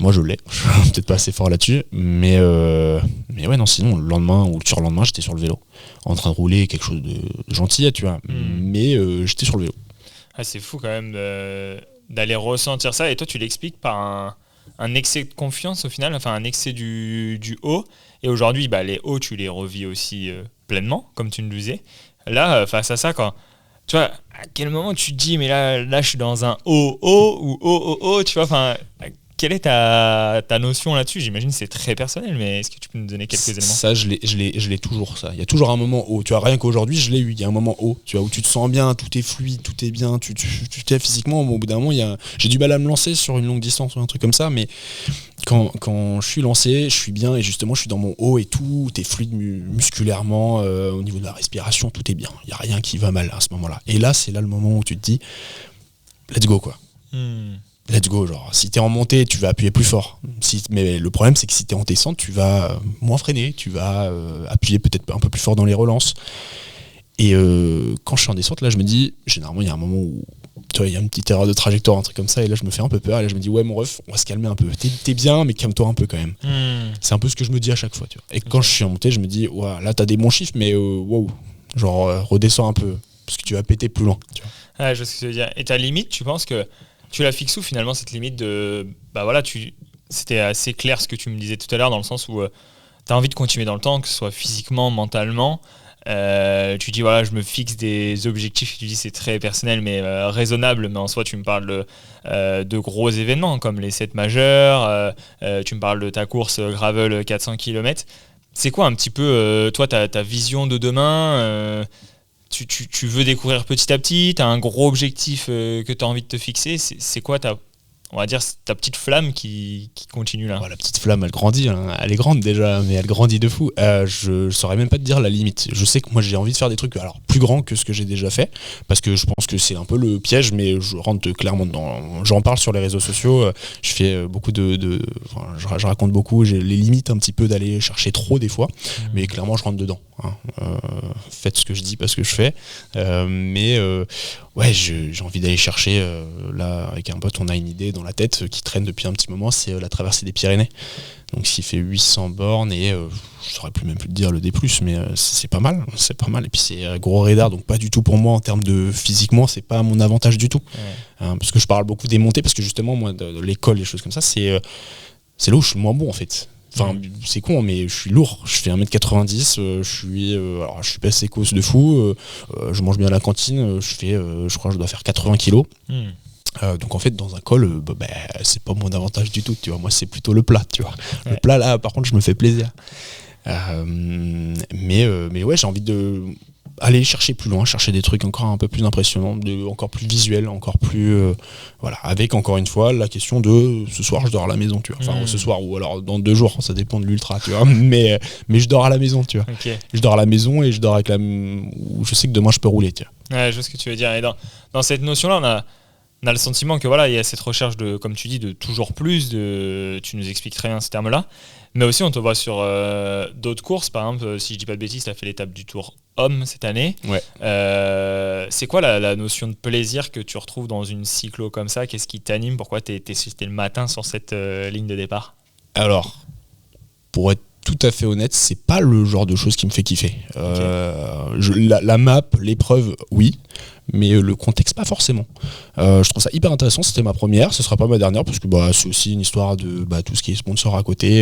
Speaker 2: Moi je l'ai, je suis peut-être pas assez fort là-dessus, mais ouais, non, sinon le lendemain ou le surlendemain j'étais sur le vélo, en train de rouler quelque chose de gentil, tu vois, mais j'étais sur le vélo.
Speaker 1: Ah, c'est fou quand même d'aller ressentir ça, et toi tu l'expliques par un excès de confiance au final, enfin un excès du haut, et aujourd'hui les hauts tu les revis aussi pleinement, comme tu nous disais. Là, face à ça, quand tu vois, à quel moment tu te dis mais là je suis dans un haut ou haut, tu vois, enfin. Quelle est ta notion là-dessus? J'imagine que c'est très personnel, mais est-ce que tu peux nous donner quelques éléments?
Speaker 2: Ça, je l'ai toujours, ça. Il y a toujours un moment haut. Tu vois, rien qu'aujourd'hui, je l'ai eu. Il y a un moment haut, tu vois, où tu te sens bien, tout est fluide, tout est bien. Tu t'es physiquement, au bout d'un moment, j'ai du mal à me lancer sur une longue distance ou un truc comme ça, mais quand je suis lancé, je suis bien et justement, je suis dans mon haut et tout est fluide musculairement, au niveau de la respiration, tout est bien. Il n'y a rien qui va mal à ce moment-là. Et là, c'est là le moment où tu te dis, let's go, quoi. Let's go, genre si t'es en montée tu vas appuyer plus fort, mais le problème c'est que si t'es en descente tu vas moins freiner, tu vas appuyer peut-être un peu plus fort dans les relances, et quand je suis en descente là je me dis, généralement il y a un moment où tu vois, il y a une petite erreur de trajectoire, un truc comme ça, et là je me fais un peu peur, et là je me dis ouais mon ref, on va se calmer un peu, t'es bien mais calme-toi un peu quand même. C'est un peu ce que je me dis à chaque fois, tu vois. Et quand je suis en montée je me dis ouais, là t'as des bons chiffres mais wow, genre redescends un peu parce que tu vas péter plus loin, tu vois.
Speaker 1: Ah, je sais ce que tu veux dire. Et ta limite, tu penses que tu la fixes où finalement, cette limite de c'était assez clair ce que tu me disais tout à l'heure, dans le sens où tu as envie de continuer dans le temps, que ce soit physiquement, mentalement. Tu dis voilà, je me fixe des objectifs, tu dis c'est très personnel mais raisonnable, mais en soi tu me parles de gros événements comme les 7 majeurs, tu me parles de ta course gravel 400 km. C'est quoi un petit peu toi ta vision de demain? Tu veux découvrir petit à petit, tu as un gros objectif que tu as envie de te fixer, c'est quoi on va dire ta petite flamme qui continue là?
Speaker 2: La petite flamme elle grandit, hein. Elle est grande déjà, mais elle grandit de fou. Je saurais même pas te dire la limite. Je sais que moi j'ai envie de faire des trucs alors plus grands que ce que j'ai déjà fait, parce que je pense que c'est un peu le piège, mais je rentre clairement dedans. J'en parle sur les réseaux sociaux, je fais beaucoup je raconte beaucoup, j'ai les limites un petit peu d'aller chercher trop des fois, mais clairement je rentre dedans, hein. Faites ce que je dis, pas ce que je fais, mais ouais, j'ai envie d'aller chercher, là avec un pote on a une idée dans la tête qui traîne depuis un petit moment, c'est la traversée des Pyrénées. Donc s'il fait 800 bornes et je saurais plus te dire le D+, mais c'est pas mal, et puis c'est gros radar, donc pas du tout pour moi en termes de physiquement, c'est pas mon avantage du tout. Parce que je parle beaucoup des montées, parce que justement moi de l'école, les choses comme ça, c'est là où je suis moins bon en fait. Enfin, c'est con, mais je suis lourd. Je fais 1m90, je suis pas sécos de fou, je mange bien à la cantine, je crois que je dois faire 80 kilos. Donc en fait dans un col c'est pas mon avantage du tout, tu vois. Moi c'est plutôt le plat, tu vois. Le plat là par contre je me fais plaisir, mais ouais, j'ai envie de aller chercher plus loin, chercher des trucs encore un peu plus impressionnants, encore plus visuels, encore plus avec encore une fois la question de ce soir je dors à la maison, tu vois. Enfin ce soir ou alors dans 2 jours, ça dépend de l'ultra, tu vois. mais je dors à la maison, tu vois. Je dors à la maison et je dors avec où je sais que demain je peux rouler, tu vois.
Speaker 1: Ouais, je vois ce que tu veux dire. Et dans cette notion là on a le sentiment que il y a cette recherche de, comme tu dis, de toujours plus, tu nous expliques très bien ce terme-là, mais aussi on te voit sur d'autres courses, par exemple, si je dis pas de bêtises, tu as fait l'étape du Tour Homme cette année.
Speaker 2: Ouais.
Speaker 1: C'est quoi la notion de plaisir que tu retrouves dans une cyclo comme ça? Qu'est-ce qui t'anime? Pourquoi t'es le matin sur cette ligne de départ?
Speaker 2: Alors, pour être tout à fait honnête, c'est pas le genre de choses qui me fait kiffer. La map, l'épreuve, oui, mais le contexte pas forcément. Je trouve ça hyper intéressant, c'était ma première, ce sera pas ma dernière, parce que c'est aussi une histoire de tout ce qui est sponsor à côté,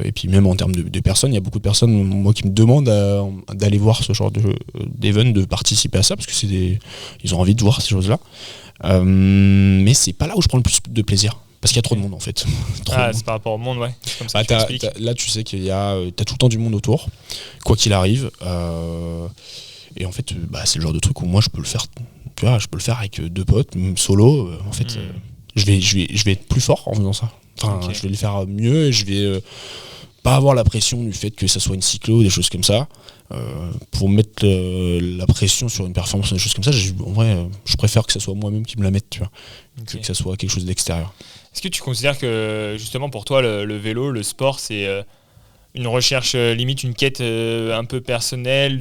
Speaker 2: et puis même en termes de personnes, il y a beaucoup de personnes moi qui me demandent d'aller voir ce genre d'event, de participer à ça, parce que ils ont envie de voir ces choses-là, mais c'est pas là où je prends le plus de plaisir. Parce qu'il y a trop de monde en fait.
Speaker 1: C'est par rapport au monde, ouais. Comme ça
Speaker 2: là tu sais qu'il y a t'as tout le temps du monde autour, quoi qu'il arrive. Et en fait, c'est le genre de truc où moi je peux le faire. Tu vois, je peux le faire avec 2 potes, solo. En fait, je vais être plus fort en faisant ça. Enfin, je vais le faire mieux et je vais pas avoir la pression du fait que ça soit une cyclo, des choses comme ça. Pour mettre la pression sur une performance, des choses comme ça, en vrai, je préfère que ça soit moi-même qui me la mette, tu vois, que ça soit quelque chose d'extérieur.
Speaker 1: Est-ce que tu considères que justement pour toi le vélo, le sport, c'est une recherche limite, une quête un peu personnelle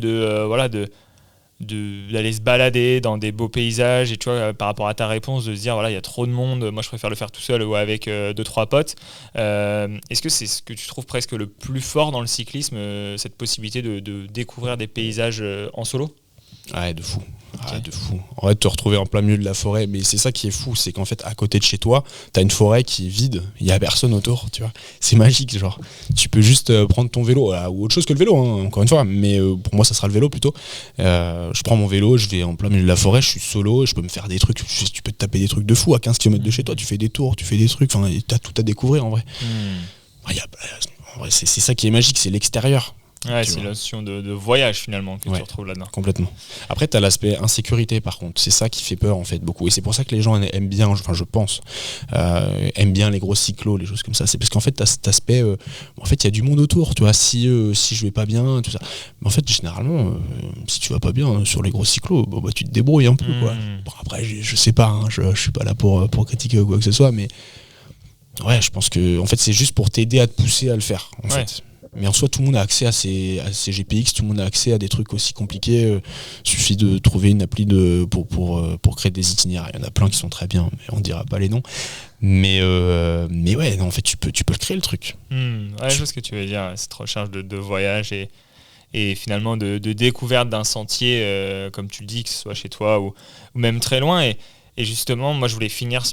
Speaker 1: d'aller se balader dans des beaux paysages et tu vois par rapport à ta réponse de se dire voilà il y a trop de monde, moi je préfère le faire tout seul ou avec 2-3 potes, est-ce que c'est ce que tu trouves presque le plus fort dans le cyclisme, cette possibilité de découvrir des paysages en solo?
Speaker 2: Ouais, de fou.
Speaker 1: Okay.
Speaker 2: De fou. En fait, te retrouver en plein milieu de la forêt, mais c'est ça qui est fou, c'est qu'en fait, à côté de chez toi, t'as une forêt qui est vide, il y a personne autour, tu vois. C'est magique, genre. Tu peux juste prendre ton vélo, ou autre chose que le vélo, hein, encore une fois, mais pour moi, ça sera le vélo plutôt. Je prends mon vélo, je vais en plein milieu de la forêt, je suis solo, je peux me faire des trucs, tu peux te taper des trucs de fou à 15 km de chez toi, tu fais des tours, tu fais des trucs, enfin, t'as tout à découvrir en vrai. En vrai, c'est ça qui est magique, c'est l'extérieur.
Speaker 1: Ouais, c'est la notion de voyage finalement que tu retrouves là-dedans.
Speaker 2: Complètement. Après, tu as l'aspect insécurité par contre. C'est ça qui fait peur en fait beaucoup. Et c'est pour ça que les gens aiment bien, je pense, aiment bien les gros cyclos, les choses comme ça. C'est parce qu'en fait, tu as cet aspect, en fait, il y a du monde autour. Tu vois, si je vais pas bien, tout ça. Mais en fait, généralement, si tu vas pas bien sur les gros cyclos, tu te débrouilles un peu. Quoi. Bon, après, je sais pas, hein, je suis pas là pour critiquer ou quoi que ce soit, mais ouais, je pense que en fait, c'est juste pour t'aider à te pousser à le faire. En fait. Mais en soi, tout le monde a accès à ces GPX, tout le monde a accès à des trucs aussi compliqués. Suffit de trouver une appli pour créer des itinéraires. Il y en a plein qui sont très bien, mais on dira pas les noms. Mais ouais, non, en fait, tu peux le créer le truc.
Speaker 1: Ouais, je vois ce que tu veux dire, cette recherche de voyage et finalement de découverte d'un sentier, comme tu le dis, que ce soit chez toi ou même très loin. Et justement, moi, je voulais finir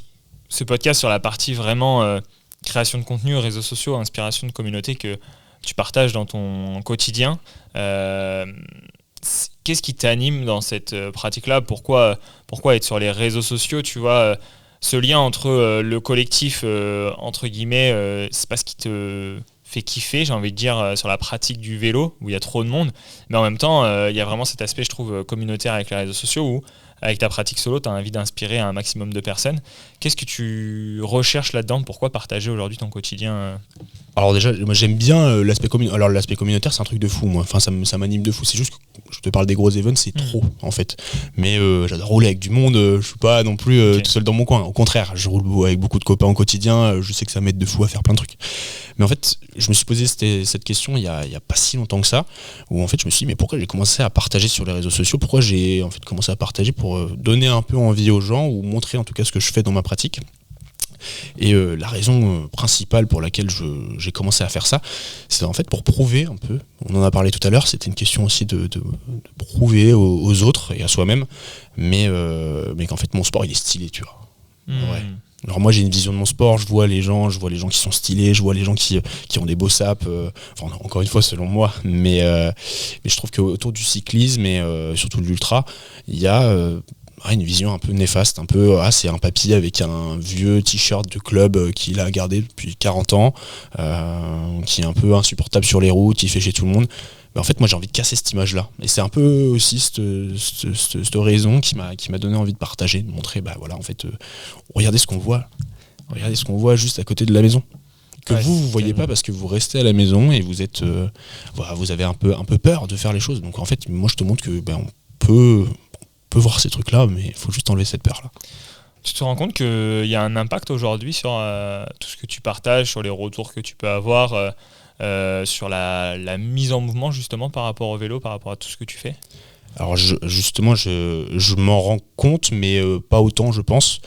Speaker 1: ce podcast sur la partie vraiment création de contenu, réseaux sociaux, inspiration de communauté que tu partages dans ton quotidien. Qu'est-ce qui t'anime dans cette pratique-là ? Pourquoi être sur les réseaux sociaux ? Tu vois, ce lien entre le collectif, entre guillemets, c'est pas ce qui te fait kiffer, j'ai envie de dire, sur la pratique du vélo, où il y a trop de monde. Mais en même temps, il y a vraiment cet aspect, je trouve, communautaire avec les réseaux sociaux, où avec ta pratique solo, tu as envie d'inspirer un maximum de personnes. Qu'est-ce que tu recherches là-dedans ? Pourquoi partager aujourd'hui ton quotidien ?
Speaker 2: Alors déjà, moi j'aime bien l'aspect communautaire. Alors l'aspect communautaire, c'est un truc de fou, moi. Enfin, ça m'anime de fou. C'est juste que je te parle des gros events, c'est trop en fait. Mais j'adore rouler avec du monde. Je suis pas non plus tout seul dans mon coin. Au contraire, je roule avec beaucoup de copains au quotidien. Je sais que ça m'aide de fou à faire plein de trucs. Mais en fait, je me suis posé cette question il y a pas si longtemps que ça, où en fait je me suis dit mais pourquoi j'ai commencé à partager sur les réseaux sociaux ? Pourquoi j'ai en fait commencé à partager pour donner un peu envie aux gens ou montrer en tout cas ce que je fais dans ma pratique. Et la raison principale pour laquelle j'ai commencé à faire ça, c'est en fait pour prouver un peu, on en a parlé tout à l'heure, c'était une question aussi de prouver aux autres et à soi-même, mais qu'en fait mon sport il est stylé, tu vois. Ouais. Alors moi j'ai une vision de mon sport, je vois les gens qui sont stylés, je vois les gens qui ont des beaux saps, enfin encore une fois selon moi, mais je trouve qu'autour du cyclisme et surtout de l'ultra, il y a une vision un peu néfaste, un peu c'est un papy avec un vieux t-shirt de club qu'il a gardé depuis 40 ans, qui est un peu insupportable sur les routes, qui fait chez tout le monde. Mais en fait moi j'ai envie de casser cette image là, et c'est un peu aussi cette raison qui m'a donné envie de partager, de montrer voilà en fait regardez ce qu'on voit juste à côté de la maison, que vous voyez pas parce que vous restez à la maison et vous êtes vous avez un peu peur de faire les choses. Donc en fait moi je te montre que on peut voir ces trucs là, mais il faut juste enlever cette peur là.
Speaker 1: Tu te rends compte qu'il y a un impact aujourd'hui sur tout ce que tu partages, sur les retours que tu peux avoir, sur la mise en mouvement justement par rapport au vélo, par rapport à tout ce que tu fais ?
Speaker 2: Alors justement je m'en rends compte, mais pas autant je pense.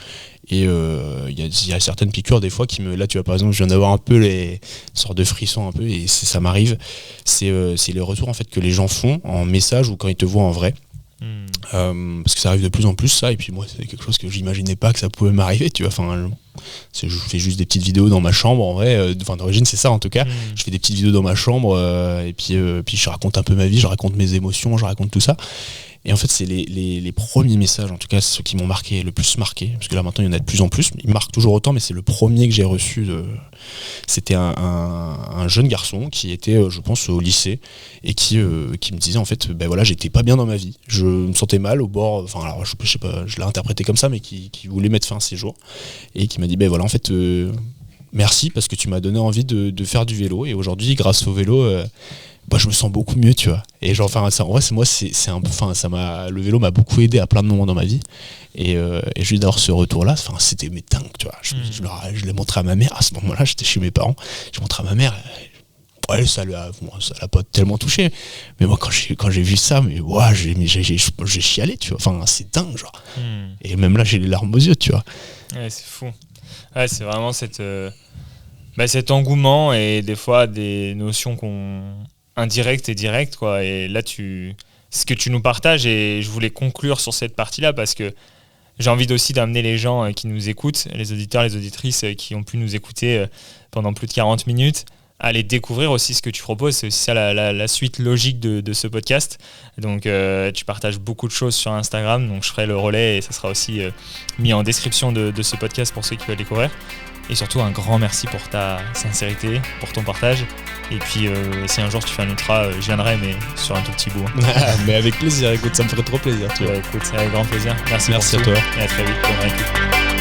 Speaker 2: Et il y a certaines piqûres des fois qui me... Là tu vois par exemple je viens d'avoir un peu les sortes de frissons un peu, et ça m'arrive. C'est le retour en fait que les gens font en message ou quand ils te voient en vrai. Parce que ça arrive de plus en plus ça, et puis moi c'est quelque chose que j'imaginais pas que ça pouvait m'arriver, tu vois. Enfin, je fais juste des petites vidéos dans ma chambre en vrai, d'origine c'est ça en tout cas. Je fais des petites vidéos dans ma chambre et puis je raconte un peu ma vie, je raconte mes émotions, je raconte tout ça. Et en fait c'est les premiers messages, en tout cas ceux qui m'ont le plus marqué, parce que là maintenant il y en a de plus en plus, ils marquent toujours autant, mais c'est le premier que j'ai reçu. C'était un jeune garçon qui était je pense au lycée, et qui me disait en fait voilà, j'étais pas bien dans ma vie, je me sentais mal au bord, enfin alors je sais pas, je l'ai interprété comme ça, mais qui voulait mettre fin à ses jours, et qui m'a dit voilà en fait merci parce que tu m'as donné envie de faire du vélo. Et aujourd'hui, grâce au vélo, je me sens beaucoup mieux, tu vois. Et genre, enfin, ça, en vrai, le vélo m'a beaucoup aidé à plein de moments dans ma vie. Et juste d'avoir ce retour-là, c'était dingue, tu vois. Je l'ai montré à ma mère. À ce moment-là, j'étais chez mes parents. Je montré à ma mère. Ouais, ça l'a pas tellement touché. Mais moi, quand j'ai vu ça, j'ai chialé, tu vois. Enfin, c'est dingue, genre. Et même là, j'ai les larmes aux yeux, tu vois.
Speaker 1: Ouais, c'est fou. Ouais, c'est vraiment cet engouement et des fois des notions indirectes et directes, quoi. Et là, ce que tu nous partages, et je voulais conclure sur cette partie-là parce que j'ai envie aussi d'amener les gens qui nous écoutent, les auditeurs, les auditrices qui ont pu nous écouter pendant plus de 40 minutes, à aller découvrir aussi ce que tu proposes. C'est aussi ça la suite logique de ce podcast. Donc tu partages beaucoup de choses sur Instagram, donc je ferai le relais et ça sera aussi mis en description de ce podcast pour ceux qui veulent découvrir. Et surtout un grand merci pour ta sincérité, pour ton partage. Et puis si un jour tu fais un ultra, je viendrai, mais sur un tout petit bout.
Speaker 2: Mais avec plaisir, écoute, ça me ferait trop plaisir.
Speaker 1: Écoute, c'est avec grand plaisir. Merci
Speaker 2: à toi.
Speaker 1: Et à très vite pour une réécoute.